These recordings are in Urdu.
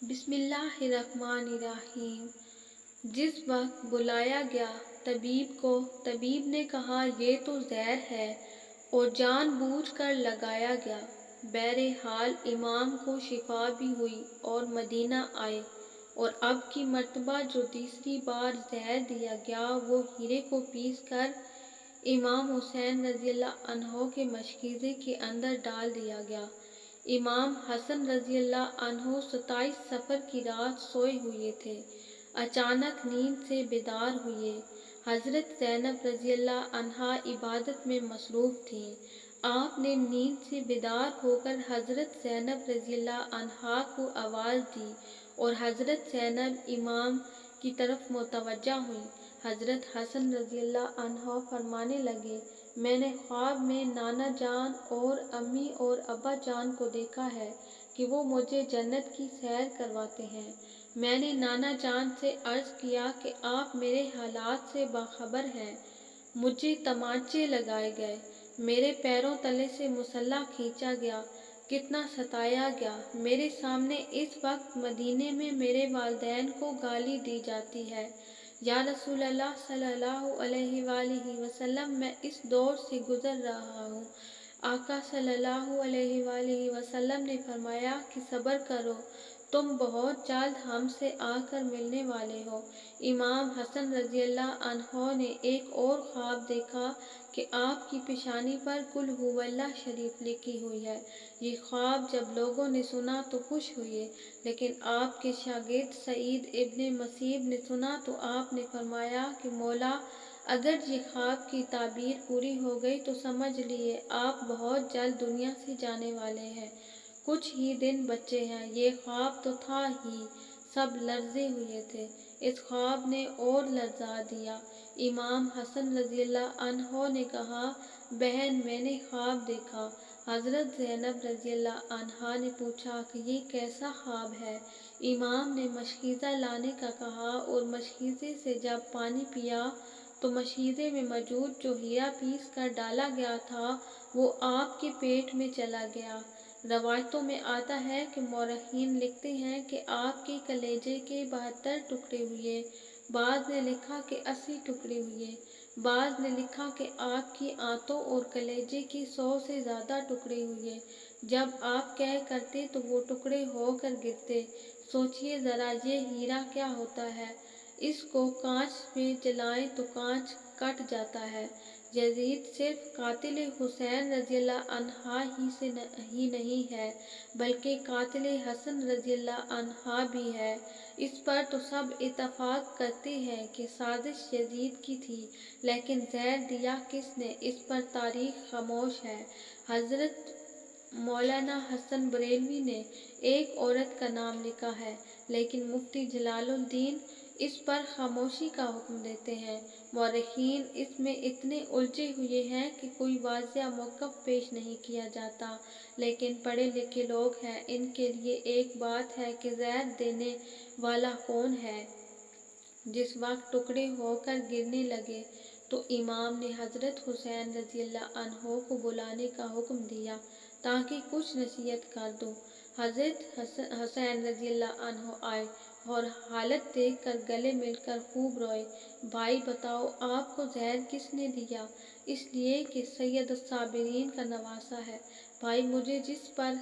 بسم اللہ الرحمن الرحیم۔ جس وقت بلایا گیا طبیب کو، طبیب نے کہا یہ تو زہر ہے اور جان بوجھ کر لگایا گیا۔ بہرحال امام کو شفا بھی ہوئی اور مدینہ آئے، اور اب کی مرتبہ جو تیسری بار زہر دیا گیا وہ ہیرے کو پیس کر امام حسین رضی اللہ عنہ کے مشکیزے کے اندر ڈال دیا گیا۔ امام حسن رضی اللہ عنہ 27 صفر کی رات سوئے ہوئے تھے، اچانک نیند سے بیدار ہوئے۔ حضرت زینب رضی اللہ عنہا عبادت میں مصروف تھیں۔ آپ نے نیند سے بیدار ہو کر حضرت زینب رضی اللہ عنہا کو آواز دی اور حضرت زینب امام کی طرف متوجہ ہوئیں۔ حضرت حسن رضی اللہ عنہ فرمانے لگے، میں نے خواب میں نانا جان اور امی اور ابا جان کو دیکھا ہے کہ وہ مجھے جنت کی سیر کرواتے ہیں۔ میں نے نانا جان سے عرض کیا کہ آپ میرے حالات سے باخبر ہیں۔ مجھے تمانچے لگائے گئے، میرے پیروں تلے سے مسلح کھینچا گیا، کتنا ستایا گیا۔ میرے سامنے اس وقت مدینے میں میرے والدین کو گالی دی جاتی ہے۔ یا رسول اللہ صلی اللہ علیہ وآلہ وسلم، میں اس دور سے گزر رہا ہوں۔ آقا صلی اللہ علیہ وآلہ وسلم نے فرمایا کہ صبر کرو، تم بہت جلد ہم سے آ کر ملنے والے ہو۔ امام حسن رضی اللہ عنہ نے ایک اور خواب دیکھا کہ آپ کی پیشانی پر قل ھو اللہ شریف لکھی ہوئی ہے۔ یہ خواب جب لوگوں نے سنا تو خوش ہوئے، لیکن آپ کے شاگرد سعید ابن مسیب نے سنا تو آپ نے فرمایا کہ مولا، اگر یہ خواب کی تعبیر پوری ہو گئی تو سمجھ لیے آپ بہت جلد دنیا سے جانے والے ہیں، کچھ ہی دن بچے ہیں۔ یہ خواب تو تھا ہی، سب لرزے ہوئے تھے۔ اس خواب نے اور لرزا دیا۔ امام حسن رضی اللہ عنہ نے کہا، بہن میں نے خواب دیکھا۔ حضرت زینب رضی اللہ عنہا نے پوچھا کہ یہ کیسا خواب ہے؟ امام نے مشکیزہ لانے کا کہا اور مشکیزے سے جب پانی پیا تو مشکیزے میں موجود جو ہیرا پیس کر ڈالا گیا تھا وہ آپ کے پیٹ میں چلا گیا۔ روایتوں میں آتا ہے کہ مورخین لکھتے ہیں کہ آپ کے کلیجے کے 72 ٹکڑے ہوئے، بعض نے لکھا کہ 80 ٹکڑے ہوئے، بعض نے لکھا کہ آپ کی آنتوں اور کلیجے کے 100 سے زیادہ ٹکڑے ہوئے۔ جب آپ کہہ کرتے تو وہ ٹکڑے ہو کر گرتے۔ سوچئے ذرا یہ ہیرا کیا ہوتا ہے، اس کو کانچ میں جلائیں تو کانچ کٹ جاتا ہے۔ یزید صرف قاتل حسین رضی اللہ عنہ ہی نہیں ہے بلکہ قاتل حسن رضی اللہ عنہ بھی ہے۔ اس پر تو سب اتفاق کرتے ہیں کہ سازش یزید کی تھی، لیکن زہر دیا کس نے، اس پر تاریخ خاموش ہے۔ حضرت مولانا حسن بریلوی نے ایک عورت کا نام لکھا ہے، لیکن مفتی جلال الدین اس پر خاموشی کا حکم دیتے ہیں۔ مورخین اس میں اتنے الجھے ہوئے ہیں کہ کوئی واضح موقف پیش نہیں کیا جاتا، لیکن پڑھے لکھے لوگ ہیں، ان کے لیے ایک بات ہے کہ زہر دینے والا کون ہے۔ جس وقت ٹکڑے ہو کر گرنے لگے تو امام نے حضرت حسین رضی اللہ عنہ کو بلانے کا حکم دیا تاکہ کچھ نصیحت کر دوں۔ حضرت حسین رضی اللہ عنہ آئے اور حالت دیکھ کر گلے مل کر خوب روئے۔ بھائی بتاؤ، آپ کو زہر کس نے دیا؟ اس لیے کہ سید الصابرین کا نواسہ ہے۔ بھائی مجھے جس پر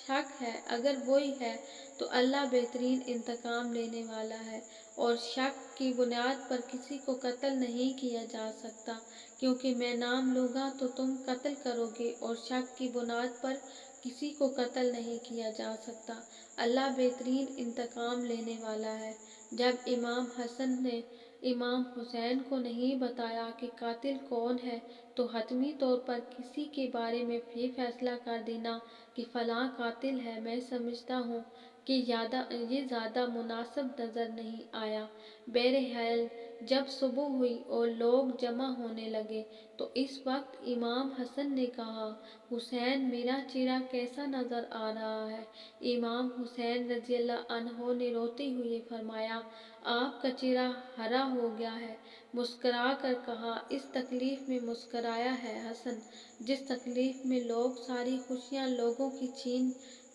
شک ہے اگر وہی ہے تو اللہ بہترین انتقام لینے والا ہے، اور شک کی بنیاد پر کسی کو قتل نہیں کیا جا سکتا، کیونکہ میں نام لوں گا تو تم قتل کرو گے، اور شک کی بنیاد پر کسی کو قتل نہیں کیا جا سکتا، اللہ بہترین انتقام لینے والا ہے۔ جب امام حسن نے امام حسین کو نہیں بتایا کہ قاتل کون ہے تو حتمی طور پر کسی کے بارے میں یہ فیصلہ کر دینا کہ فلاں قاتل ہے، میں سمجھتا ہوں کہ یہ زیادہ مناسب نظر نہیں آیا۔ بہرحال جب صبح ہوئی اور لوگ جمع ہونے لگے تو اس وقت امام حسن نے کہا، حسین میرا چہرہ کیسا نظر آ رہا ہے؟ امام حسین رضی اللہ عنہ نے روتے ہوئے فرمایا، آپ کا چہرہ ہرا ہو گیا ہے۔ مسکرا کر کہا، اس تکلیف میں مسکرایا ہے حسن جس تکلیف میں لوگ ساری خوشیاں لوگوں کی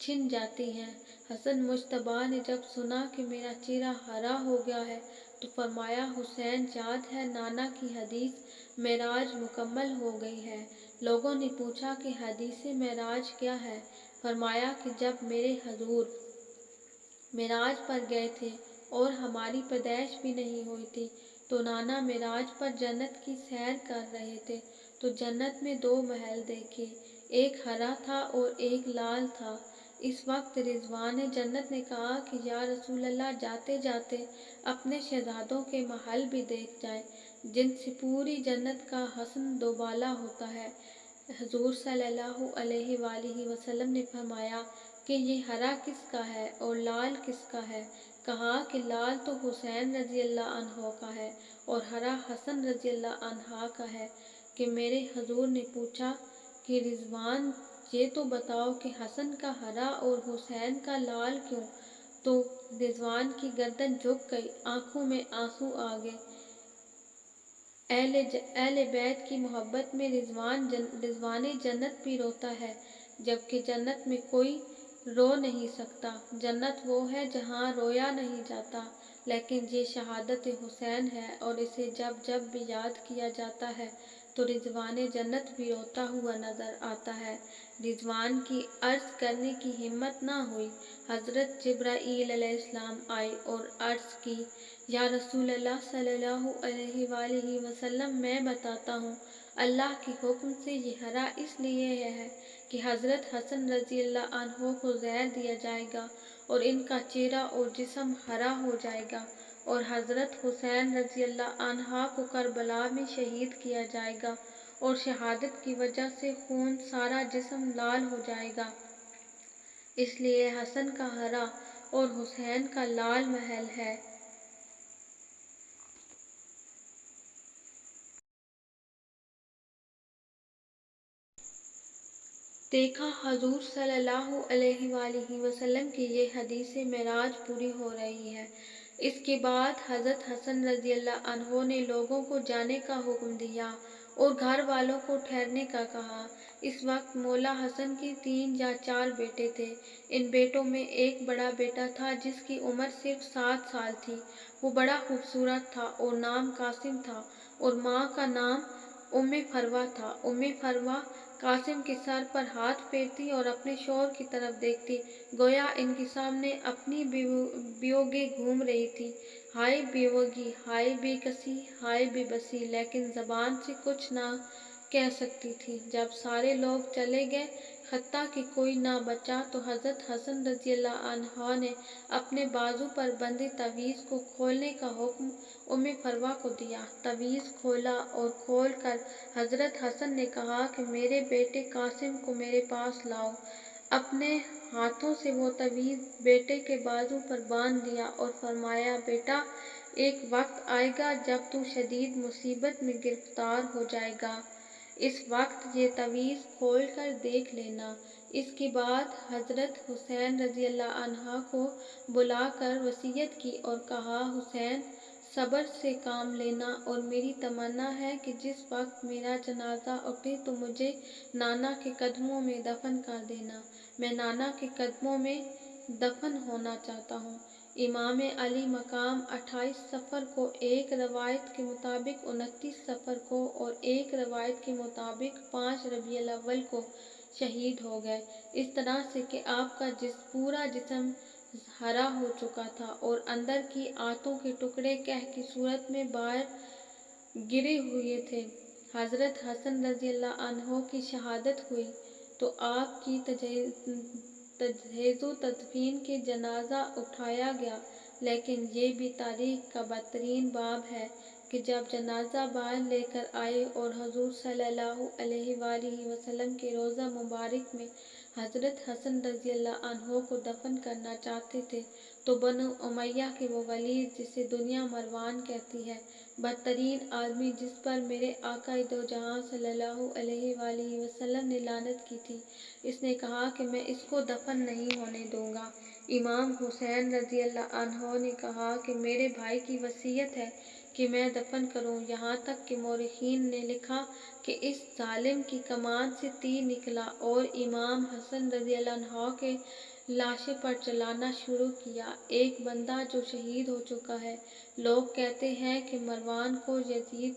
چھن جاتی ہیں۔ حسن مجتبیٰ نے جب سنا کہ میرا چہرہ ہرا ہو گیا ہے تو فرمایا حسین یاد ہے نانا کی حدیث معراج مکمل ہو گئی ہے۔ لوگوں نے پوچھا کہ حدیث معراج کیا ہے؟ فرمایا کہ جب میرے حضور معراج پر گئے تھے اور ہماری پیدائش بھی نہیں ہوئی تھی تو نانا معراج پر جنت کی سیر کر رہے تھے تو جنت میں 2 محل دیکھے، ایک ہرا تھا اور ایک لال تھا۔ اس وقت رضوان جنت نے کہا کہ یا رسول اللہ جاتے جاتے اپنے شہزادوں کے محل بھی دیکھ جائیں جن سے پوری جنت کا حسن دوبالا ہوتا ہے۔ حضور صلی اللہ علیہ وآلہ وسلم نے فرمایا کہ یہ ہرا کس کا ہے اور لال کس کا ہے؟ کہا کہ لال تو حسین رضی اللہ عنہ کا ہے اور ہرا حسن رضی اللہ عنہ کا ہے۔ کہ میرے حضور نے پوچھا کہ رضوان یہ تو بتاؤ کہ حسن کا ہرا اور حسین کا لال کیوں؟ تو رضوان کی گردن جھک گئی، آنکھوں میں آنسو آ گئے۔ اہل بیت کی محبت میں رضوان جنت بھی روتا ہے جبکہ جنت میں کوئی رو نہیں سکتا۔ جنت وہ ہے جہاں رویا نہیں جاتا، لیکن یہ شہادت حسین ہے اور اسے جب جب بھی یاد کیا جاتا ہے تو رضوان جنت بھی روتا ہوا نظر آتا ہے۔ رضوان کی عرض کرنے کی ہمت نہ ہوئی۔ حضرت جبرائیل علیہ السلام آئے اور عرض کی یا رسول اللہ صلی اللہ علیہ وآلہ وسلم میں بتاتا ہوں، اللہ کے حکم سے یہ ہرا اس لیے ہے کہ حضرت حسن رضی اللہ عنہ کو زہر دیا جائے گا اور ان کا چہرہ اور جسم ہرا ہو جائے گا، اور حضرت حسین رضی اللہ عنہ کو کربلا میں شہید کیا جائے گا اور شہادت کی وجہ سے خون سارا جسم لال ہو جائے گا، اس لیے حسن کا ہرا اور حسین کا لال محل ہے۔ دیکھا حضور صلی اللہ علیہ وآلہ وسلم کی یہ حدیث معراج پوری ہو رہی ہے۔ اس کے بعد حضرت حسن رضی اللہ عنہ نے لوگوں کو جانے کا حکم دیا اور گھر والوں کو ٹھہرنے کا کہا۔ اس وقت مولا حسن کے 3 یا 4 بیٹے تھے۔ ان بیٹوں میں ایک بڑا بیٹا تھا جس کی عمر صرف 7 سال تھی۔ وہ بڑا خوبصورت تھا اور نام قاسم تھا اور ماں کا نام فروہ تھا۔ فروہ قاسم کے سر پر ہاتھ پھیرتی اور اپنے شوہر کی طرف دیکھتی گویا ان کے سامنے اپنی بیوگی گھوم رہی تھی۔ ہائے بیوگی، ہائے بے کسی، ہائے بے بسی، لیکن زبان سے کچھ نہ کہہ سکتی تھی۔ جب سارے لوگ چلے گئے حتیٰ کہ کوئی نہ بچا تو حضرت حسن رضی اللہ عنہ نے اپنے بازو پر بندھے تعویذ کو کھولنے کا حکم فروہ کو دیا۔ تعویذ کھولا اور کھول کر حضرت حسن نے کہا کہ میرے بیٹے قاسم کو میرے پاس لاؤ۔ اپنے ہاتھوں سے وہ تعویذ بیٹے کے بازو پر باندھ دیا اور فرمایا بیٹا ایک وقت آئے گا جب تو شدید مصیبت میں گرفتار ہو جائے گا، اس وقت یہ تعویذ کھول کر دیکھ لینا۔ اس کے بعد حضرت حسین رضی اللہ عنہ کو بلا کر وصیت کی اور کہا حسین صبر سے کام لینا اور میری تمنا ہے کہ جس وقت میرا جنازہ اٹھے تو مجھے نانا کے قدموں میں دفن کر دینا، میں نانا کے قدموں میں دفن ہونا چاہتا ہوں۔ امام علی مقام 28 صفر کو، ایک روایت کے مطابق 29 صفر کو اور ایک روایت کے مطابق 5 ربیع الاول کو شہید ہو گئے، اس طرح سے کہ آپ کا پورا جسم ہرا ہو چکا تھا اور اندر کی آنتوں کے ٹکڑے کہہ کی صورت میں باہر گرے ہوئے تھے۔ حضرت حسن رضی اللہ عنہ کی شہادت ہوئی تو آپ کی تجہیز و تدفین کے جنازہ اٹھایا گیا، لیکن یہ بھی تاریخ کا بدترین باب ہے کہ جب جنازہ باہر لے کر آئے اور حضور صلی اللہ علیہ وآلہ وسلم کے روضہ مبارک میں حضرت حسن رضی اللہ عنہ کو دفن کرنا چاہتے تھے تو بنو امیہ کے وہ ولید جسے دنیا مروان کہتی ہے، بدترین آدمی جس پر میرے آقا دو جہاں صلی اللہ علیہ وآلہ وسلم نے لعنت کی تھی، اس نے کہا کہ میں اس کو دفن نہیں ہونے دوں گا۔ امام حسین رضی اللہ عنہ نے کہا کہ میرے بھائی کی وصیت ہے کہ میں دفن کروں، یہاں تک کہ مورخین نے لکھا کہ اس ظالم کی کمان سے تیر نکلا اور امام حسن رضی اللہ عنہ کے لاشیں پر چلانا شروع کیا۔ ایک بندہ جو شہید ہو چکا ہے۔ لوگ کہتے ہیں کہ مروان کو یزید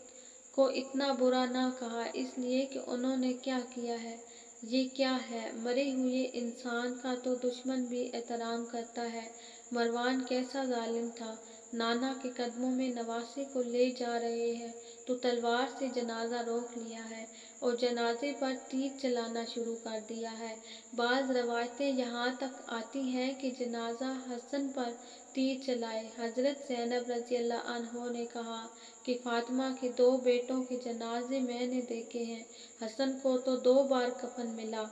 کو اتنا برا نہ کہا اس لیے کہ انہوں نے کیا کیا ہے۔ یہ کیا ہے؟ مرے ہوئے انسان کا تو دشمن بھی احترام کرتا ہے۔ مروان کیسا ظالم تھا۔ نانا کے قدموں میں نواسے کو لے جا رہے ہیں تو تلوار سے جنازہ روک لیا ہے اور جنازے پر تیر چلانا شروع کر دیا ہے۔ بعض روایتیں یہاں تک آتی ہیں کہ جنازہ حسن پر تیر چلائے۔ حضرت زینب رضی اللہ عنہا نے کہا کہ فاطمہ کے 2 بیٹوں کے جنازے میں نے دیکھے ہیں۔ حسن کو تو 2 بار کفن ملا،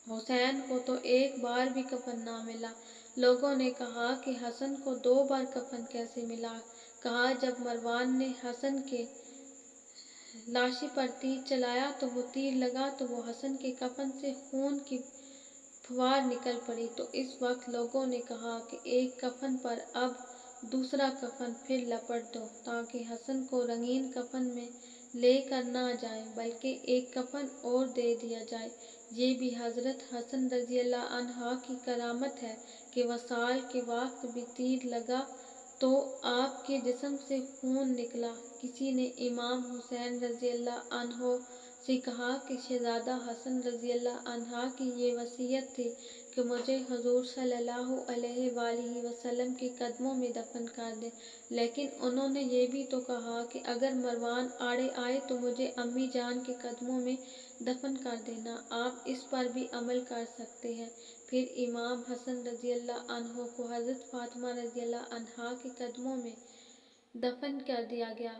حسین کو تو 1 بار بھی کفن نہ ملا۔ لوگوں نے کہا کہ حسن کو 2 بار کفن کیسے ملا؟ کہا جب مروان نے حسن کے لاشی پر تیر چلایا تو وہ تیر لگا تو وہ حسن کے کفن سے خون کی پھوار نکل پڑی، تو اس وقت لوگوں نے کہا کہ ایک کفن پر اب دوسرا کفن پھر لپٹ دو تاکہ حسن کو رنگین کفن میں لے کر نہ جائیں بلکہ ایک کفن اور دے دیا جائے۔ یہ بھی حضرت حسن رضی اللہ عنہ کی کرامت ہے کہ وصال کے وقت بھی تیر لگا تو آپ کے جسم سے خون نکلا۔ کسی نے امام حسین رضی اللہ عنہ سے کہا کہ شہزادہ حسن رضی اللہ عنہ کی یہ وصیت تھی کہ مجھے حضور صلی اللہ علیہ وآلہ وسلم کے قدموں میں دفن کر دیں، لیکن انہوں نے یہ بھی تو کہا کہ اگر مروان آڑے آئے تو مجھے امی جان کے قدموں میں دفن کر دینا، آپ اس پر بھی عمل کر سکتے ہیں۔ پھر امام حسن رضی اللہ عنہ کو حضرت فاطمہ رضی اللہ عنہا کے قدموں میں دفن کر دیا گیا۔